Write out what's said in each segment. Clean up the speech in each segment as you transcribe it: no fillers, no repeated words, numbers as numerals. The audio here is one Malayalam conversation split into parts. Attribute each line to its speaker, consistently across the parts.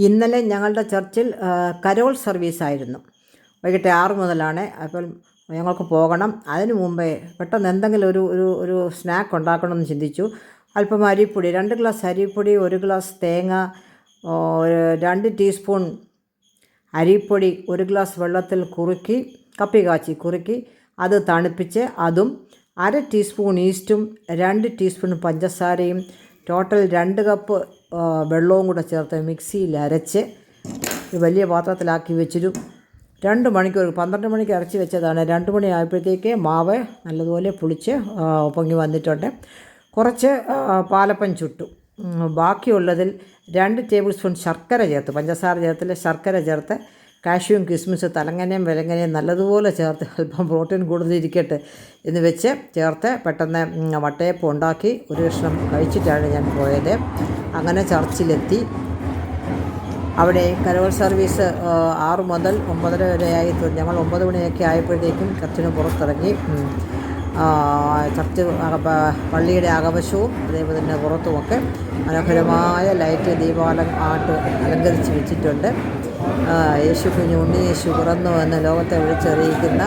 Speaker 1: ഇന്നലെ ഞങ്ങളുടെ ചർച്ചിൽ കരോൾ സർവീസായിരുന്നു. വൈകിട്ട് 6 മുതലാണ്. അപ്പോൾ ഞങ്ങൾക്ക് പോകണം. അതിനു മുമ്പേ പെട്ടെന്ന് എന്തെങ്കിലും ഒരു ഒരു ഒരു സ്നാക്ക് ഉണ്ടാക്കണമെന്ന് ചിന്തിച്ചു. അല്പം അരിപ്പൊടി, 2 ഗ്ലാസ് അരിപ്പൊടി, 1 ഗ്ലാസ് തേങ്ങ, 2 ടീസ്പൂൺ അരിപ്പൊടി 1 ഗ്ലാസ് വെള്ളത്തിൽ കുറുക്കി, കപ്പി കാച്ചി കുറുക്കി അത് തണുപ്പിച്ച് അതും 1/2 ടീസ്പൂൺ ഈസ്റ്റും 2 ടീസ്പൂൺ പഞ്ചസാരയും ടോട്ടൽ 2 കപ്പ് വെള്ളവും കൂടെ ചേർത്ത് മിക്സിയിൽ അരച്ച് വലിയ പാത്രത്തിലാക്കി വെച്ചിരും. 2 മണിക്കൂർ, 12 മണിക്ക് അരച്ച് വെച്ചതാണ്. 2 മണി ആയപ്പോഴത്തേക്ക് മാവ് നല്ലതുപോലെ പുളിച്ച് പൊങ്ങി വന്നിട്ടുണ്ട്. കുറച്ച് പാലപ്പം ചുട്ടു. ബാക്കിയുള്ളതിൽ 2 ടേബിൾ സ്പൂൺ ശർക്കര ചേർത്ത്, പഞ്ചസാര ചേർത്തില്ല, ശർക്കര ചേർത്ത് കാഷ്യൂം കിസ്മിസ് തലങ്ങനെയും വിലങ്ങനെയും നല്ലതുപോലെ ചേർത്ത് അല്പം പ്രോട്ടീൻ കൂടുതലിരിക്കട്ടെ എന്ന് വെച്ച് ചേർത്ത് പെട്ടെന്ന് വട്ടയപ്പം ഉണ്ടാക്കി ഒരു കഷ്ണം കഴിച്ചിട്ടാണ് ഞാൻ പോയത്. അങ്ങനെ ചർച്ചിലെത്തി. അവിടെ കരോൾ സർവീസ് 6 മുതൽ 9:30 വരെയായി. ഞങ്ങൾ 9 മണിയൊക്കെ ആയപ്പോഴത്തേക്കും ചർച്ചിന് പുറത്തിറങ്ങി. ചർച്ച് പള്ളിയുടെ അകവശവും അതേപോലെ തന്നെ പുറത്തുമൊക്കെ മനോഹരമായ ലൈറ്റ് ദീപാലങ്കാട്ട് അലങ്കരിച്ച് വെച്ചിട്ടുണ്ട്. യേശു ഉണ്ണി യേശു പിറന്നു എന്ന് ലോകത്തെ വിളിച്ചറിയിക്കുന്ന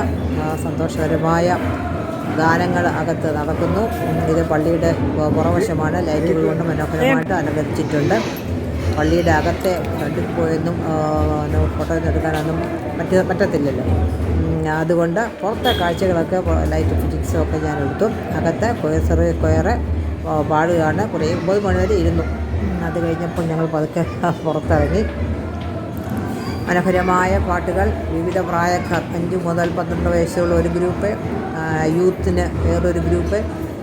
Speaker 1: സന്തോഷകരമായ ഗാനങ്ങൾ അകത്ത് നടക്കുന്നു. ഇത് പള്ളിയുടെ പുറവശമാണ്. ലൈറ്റുകൾ കൊണ്ട് മനോഹരമായിട്ട് അലങ്കരിച്ചിട്ടുണ്ട്. പള്ളിയുടെ അകത്തെ ഫ്രണ്ടിൽ പോയൊന്നും ഫോട്ടോ എടുക്കാനൊന്നും പറ്റത്തില്ലല്ലോ. അതുകൊണ്ട് പുറത്തെ കാഴ്ചകളൊക്കെ ലൈറ്റ് ഫിറ്റിങ്സും ഒക്കെ ഞാൻ എടുത്തു. അകത്തെ കൊയറ് പാടുകയാണ്. കുറേ 9 മണി വരെ ഇരുന്നു. അത് കഴിഞ്ഞപ്പോൾ ഞങ്ങൾ പതുക്കെ പുറത്തിറങ്ങി. മനോഹരമായ പാട്ടുകൾ, വിവിധ പ്രായക്കാർ, 5 മുതൽ 12 വയസ്സുള്ള ഒരു ഗ്രൂപ്പ്, യൂത്തിന് വേറൊരു ഗ്രൂപ്പ്,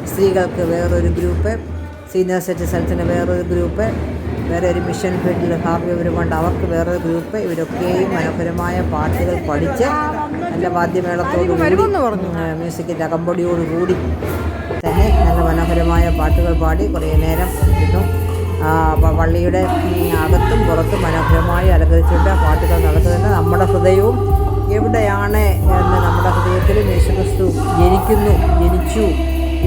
Speaker 1: സ്ത്രീകൾക്ക് വേറൊരു ഗ്രൂപ്പ്, സീനിയർ സിറ്റിസൺസിന് വേറൊരു ഗ്രൂപ്പ്, വേറെ ഒരു മിഷൻ ഫീൽഡിൽ ഹാർവ്യവരുമുണ്ട്, അവർക്ക് വേറൊരു ഗ്രൂപ്പ്. ഇവരൊക്കെയും മനോഹരമായ പാട്ടുകൾ പഠിച്ച് നല്ല വാദ്യമേളത്തോടുകൂടി മ്യൂസിക്കിൻ്റെ അകമ്പടിയോടുകൂടി തന്നെ നല്ല മനോഹരമായ പാട്ടുകൾ പാടി കുറേ നേരം ഇരുന്നു. പള്ളിയുടെ അകത്തും പുറത്തും മനോഹരമായി അലങ്കരിച്ചിട്ട് പാട്ടുകൾ നടത്തുന്നത്. നമ്മുടെ ഹൃദയവും എവിടെയാണ് എന്ന് നമ്മുടെ ഹൃദയത്തിലും യേശുക്രിസ്തു ജനിച്ചു,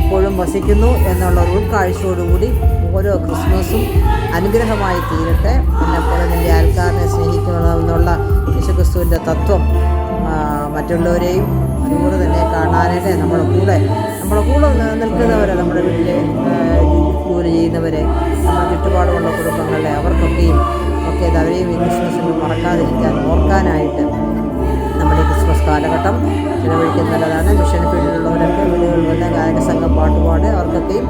Speaker 1: ഇപ്പോഴും വസിക്കുന്നു എന്നുള്ള ഒരു ഉൾക്കാഴ്ചയോടുകൂടി ഓരോ ക്രിസ്മസും അനുഗ്രഹമായി തീരട്ടെ. എന്നെപ്പോലെ നിൻ്റെ അയൽക്കാരനെ സ്നേഹിക്കണമെന്നുള്ള യേശുക്രിസ്തുവിൻ്റെ തത്വം മറ്റുള്ളവരെയും അതുപോലെ തന്നെ കാണാനായിട്ട് നമ്മുടെ കൂടെ നിൽക്കുന്നവരെ, നമ്മുടെ വീട്ടിൽ ജോലി ചെയ്യുന്നവരെ, നമ്മുടെ ചുറ്റുപാടുമുള്ള കുടുംബങ്ങളെ അവർക്കൊക്കെയും അവരെയും ഈ ക്രിസ്മസിന് മറക്കാതിരിക്കാൻ ഓർക്കാനായിട്ട് നമ്മുടെ ക്രിസ്മസ് കാലഘട്ടം ചിലവഴിക്കുന്നത് നല്ലതാണ്. മിഷൻ ഫീൽഡിലുള്ളവരൊക്കെ വീടുകളിൽ വന്ന് ഗായക സംഘം പാട്ടുപാട് അവർക്കൊക്കെയും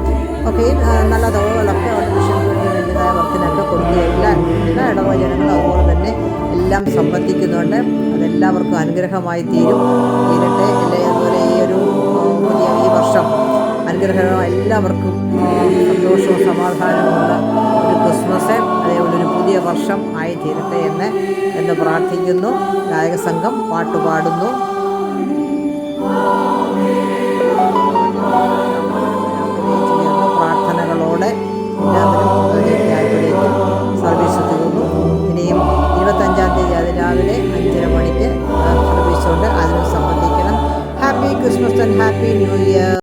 Speaker 1: നല്ല തുകകളൊക്കെ അവരുടെ മിഷൻ ഫീൽഡിന് വേണ്ടിയതായ വർക്കിനൊക്കെ കൊടുക്കുക. എല്ലാ ഇടവക ജനങ്ങളും അതുപോലെ തന്നെ എല്ലാം സംബന്ധിക്കുന്നുണ്ട്. അതെല്ലാവർക്കും അനുഗ്രഹമായി തീരട്ടെ. അതുപോലെ ഈ വർഷം അനുഗ്രഹമായി എല്ലാവർക്കും സന്തോഷവും സമാധാനവുമുള്ള ഒരു ക്രിസ്മസ്, അതേപോലെ ഒരു പുതിയ വർഷം ആയി തീരട്ടെ എന്ന് പ്രാർത്ഥിക്കുന്നു. ഗായക സംഘം പാട്ടുപാടുന്നു. പ്രാർത്ഥനകളോടെ എല്ലാവരും സർവീസ് തീർന്നു. ഇനിയും 25-ാം തീയതി അതിരാവിലെ 5:30 മണിക്ക് സർവീസുണ്ട്. അതിനും സംബന്ധിക്കണം. Happy Christmas and happy new year.